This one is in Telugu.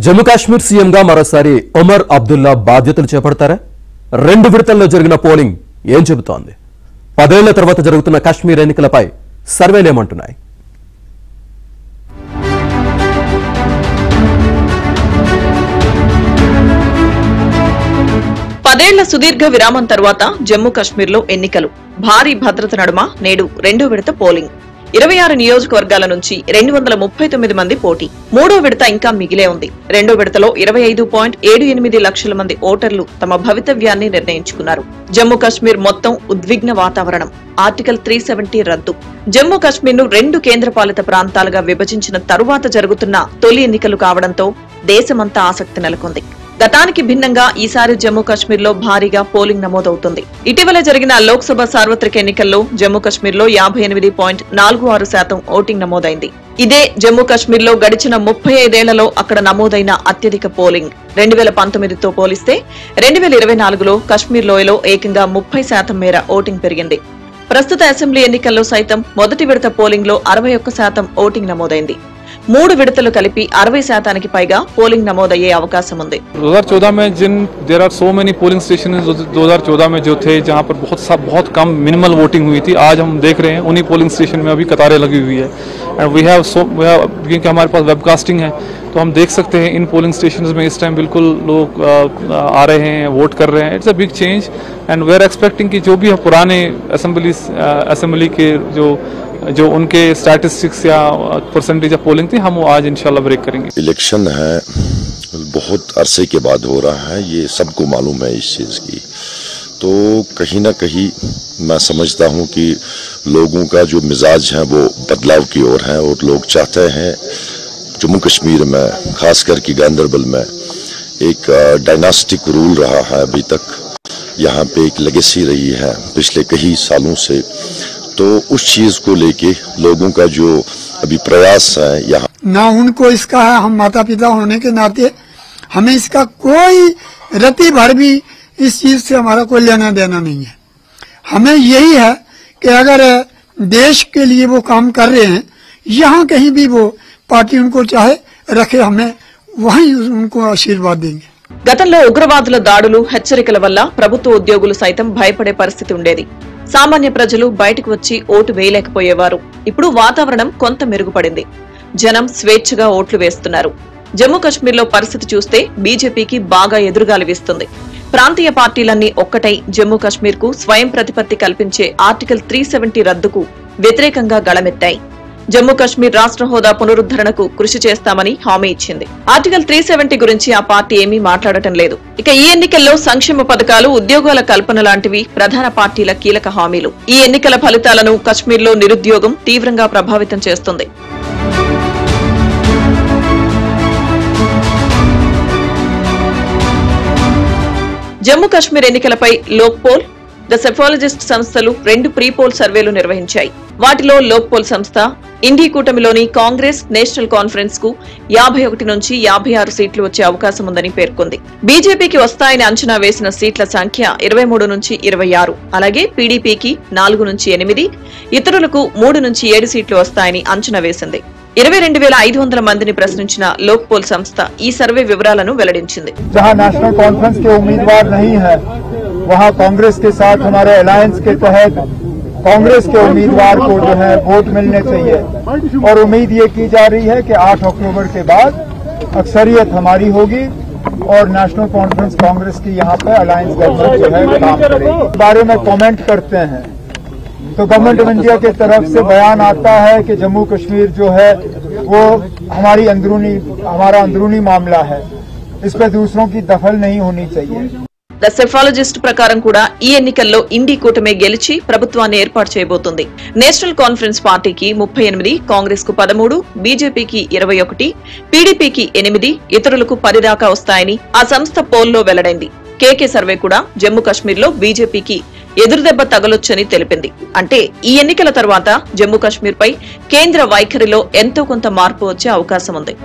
జమ్మూ కాశ్మీర్ సీఎంగా మరోసారి ఒమర్ అబ్దుల్లా బాధ్యతలు చేపడతారా? 2 విడతల్లో జరిగిన పోలింగ్ ఏం చెబుతోంది? 10 ఏళ్ల తర్వాత జరుగుతున్న కాశ్మీర్ ఎన్నికలపై సర్వేలు ఏమంటున్నాయి? పదేళ్ల సుదీర్ఘ విరామం తర్వాత జమ్మూ కాశ్మీర్లో ఎన్నికలు. భారీ భద్రత నడుమ నేడు 2వ విడత పోలింగ్. 26 నియోజకవర్గాల నుంచి 239 మంది పోటీ. 3వ విడత ఇంకా మిగిలే ఉంది. 2వ విడతలో 25.78 లక్షల మంది ఓటర్లు తమ భవితవ్యాన్ని నిర్ణయించుకున్నారు. జమ్మూ కాశ్మీర్ మొత్తం ఉద్విగ్న వాతావరణం. ఆర్టికల్ 370 రద్దు. జమ్మూ కాశ్మీర్ ను 2 కేంద్రపాలిత ప్రాంతాలుగా విభజించిన తరువాత జరుగుతున్న తొలి ఎన్నికలు కావడంతో దేశమంతా ఆసక్తి నెలకొంది. గతానికి భిన్నంగా ఈసారి జమ్మూ కాశ్మీర్ లో భారీగా పోలింగ్ నమోదవుతుంది. ఇటీవల జరిగిన లోక్సభ సార్వత్రిక ఎన్నికల్లో జమ్మూ కాశ్మీర్ లో 58.46% ఓటింగ్ నమోదైంది. ఇదే జమ్మూ కాశ్మీర్ లో గడిచిన 35 ఏళ్లలో అక్కడ నమోదైన అత్యధిక పోలింగ్. 2019తో పోలిస్తే 2024లో కాశ్మీర్ లోయలో ఏకంగా 30% మేర ఓటింగ్ పెరిగింది. ప్రస్తుత అసెంబ్లీ ఎన్నికల్లో సైతం మొదటి విడత పోలింగ్ లో 61% ఓటింగ్ నమోదైంది. 3 విడతలు కలిపి 60%కి పైగా పోలింగ్ నమోదయ్యే అవకాశం ఉంది. 2014 में there are so many polling station 2014 में जो थे जहां पर बहुत कम मिनिमल वोटिंग हुई थी. आज हम देख रहे हैं उन्हीं पोलिंग स्टेशन में अभी कतारें लगी हुई है. एंड वी हैव क्योंकि हमारे पास वेबकास्टिंग है तो हम देख सकते हैं इन पोलिंग स्टेशन में इस टाइम बिल्कुल लोग आ रहे हैं, वोट कर रहे हैं. It's a big change and we are expecting कि जो भी पुराने असेंबली के जो उनके स्टैटिस्टिक्स या परसेंटेज ऑफ पोलिंग थी हम वो आज इंशाल्लाह ब्रेक करेंगे. इलेक्शन है, बहुत अरसे के बाद हो रहा है, ये सबको मालूम है इस चीज़ की. तो कहीं ना कहीं मैं समझता हूँ कि लोगों का जो मिजाज है वो बदलाव की ओर है और लोग चाहते हैं जम्मू कश्मीर में, खास करके गांदरबल में एक डायनास्टिक रूल रहा है अभी तक. यहाँ पे एक लेगेसी रही है पिछले कई सालों से. तो उस चीज को लेके लोगों का जो अभी प्रयास है यहाँ ना उनको इसका है. हम माता पिता होने के नाते हमें इसका कोई रति भर भी इस चीज से हमारा कोई लेना देना नहीं है. हमें यही है कि अगर देश के लिए वो काम कर रहे हैं, यहाँ कहीं भी वो पार्टी उनको चाहे रखे, हमें वहीं उनको आशीर्वाद देंगे. గతంలో ఉగ్రవాదుల దాడులు, హెచ్చరికల వల్ల ప్రభుత్వ ఉద్యోగులు సైతం భయపడే పరిస్థితి ఉండేది. సామాన్య ప్రజలు బయటకు వచ్చి ఓటు వేయలేకపోయేవారు. ఇప్పుడు వాతావరణం కొంత మెరుగుపడింది. జనం స్వేచ్ఛగా ఓట్లు వేస్తున్నారు. జమ్మూ కాశ్మీర్ లో పరిస్థితి చూస్తే బీజేపీకి బాగా ఎదురుగాలి వీస్తుంది. ప్రాంతీయ పార్టీలన్నీ ఒక్కటై జమ్మూ కాశ్మీర్ కు స్వయం ప్రతిపత్తి కల్పించే ఆర్టికల్ 370 రద్దుకు వ్యతిరేకంగా గళమెత్తాయి. జమ్మూ కాశ్మీర్ రాష్ట్ర హోదా పునరుద్ధరణకు కృషి చేస్తామని హామీ ఇచ్చింది. ఆర్టికల్ 370 గురించి ఆ పార్టీ ఏమీ మాట్లాడటం లేదు. ఇక ఈ ఎన్నికల్లో సంక్షేమ పథకాలు, ఉద్యోగాల కల్పన లాంటివి ప్రధాన పార్టీల కీలక హామీలు. ఈ ఎన్నికల ఫలితాలను కశ్మీర్లో నిరుద్యోగం తీవ్రంగా ప్రభావితం చేస్తుంది. జమ్మూ కాశ్మీర్ ఎన్నికలపై లోక్పోల్, ద సెఫాలజిస్ట్ సంస్థలు 2 ప్రీ పోల్ సర్వేలు నిర్వహించాయి. వాటిలో లోక్పోల్ సంస్థ ఇండీ కూటమిలోని కాంగ్రెస్, నేషనల్ కాన్ఫరెన్స్ కు 51 నుంచి 56 సీట్లు వచ్చే అవకాశం ఉందని పేర్కొంది. బీజేపీకి వస్తాయని అంచనా వేసిన సీట్ల సంఖ్య 23 నుంచి 26, అలాగే పీడీపీకి 4 నుంచి 8, ఇతరులకు 3 నుంచి 7 సీట్లు వస్తాయని అంచనా వేసింది. 22,500 మందిని ప్రశ్నించిన లోక్పోల్ సంస్థ ఈ సర్వే వివరాలను వెల్లడించింది. वहाँ कांग्रेस के साथ हमारे अलायंस के तहत कांग्रेस के उम्मीदवार को जो है वोट मिलने चाहिए और उम्मीद ये की जा रही है कि 8 अक्टूबर के बाद अक्सरियत हमारी होगी और नेशनल कॉन्फ्रेंस कांग्रेस की यहाँ पे अलायंस गवर्नमेंट जो है काम करेगी. इस बारे में कमेंट करते हैं तो गवर्नमेंट ऑफ इंडिया की तरफ से बयान आता है कि जम्मू कश्मीर जो है वो हमारा अंदरूनी मामला है, इस पर दूसरों की दखल नहीं होनी चाहिए. ద సెఫాలజిస్ట్ ప్రకారం కూడా ఈ ఎన్నికల్లో ఇండీ కూటమి గెలిచి ప్రభుత్వాన్ని ఏర్పాటు చేయబోతుంది. నేషనల్ కాన్ఫరెన్స్ పార్టీకి 38, కాంగ్రెస్ కు 13, బీజేపీకి 21, పీడీపీకి 8, ఇతరులకు 10 దాకా వస్తాయని ఆ సంస్థ పోల్లో వెల్లడైంది. కేకే సర్వే కూడా జమ్మూ కాశ్మీర్ లో బీజేపీకి ఎదురుదెబ్బ తగలొచ్చని తెలిపింది. అంటే ఈ ఎన్నికల తర్వాత జమ్మూ కాశ్మీర్ పై కేంద్ర వైఖరిలో ఎంతో కొంత మార్పు వచ్చే అవకాశం ఉంది.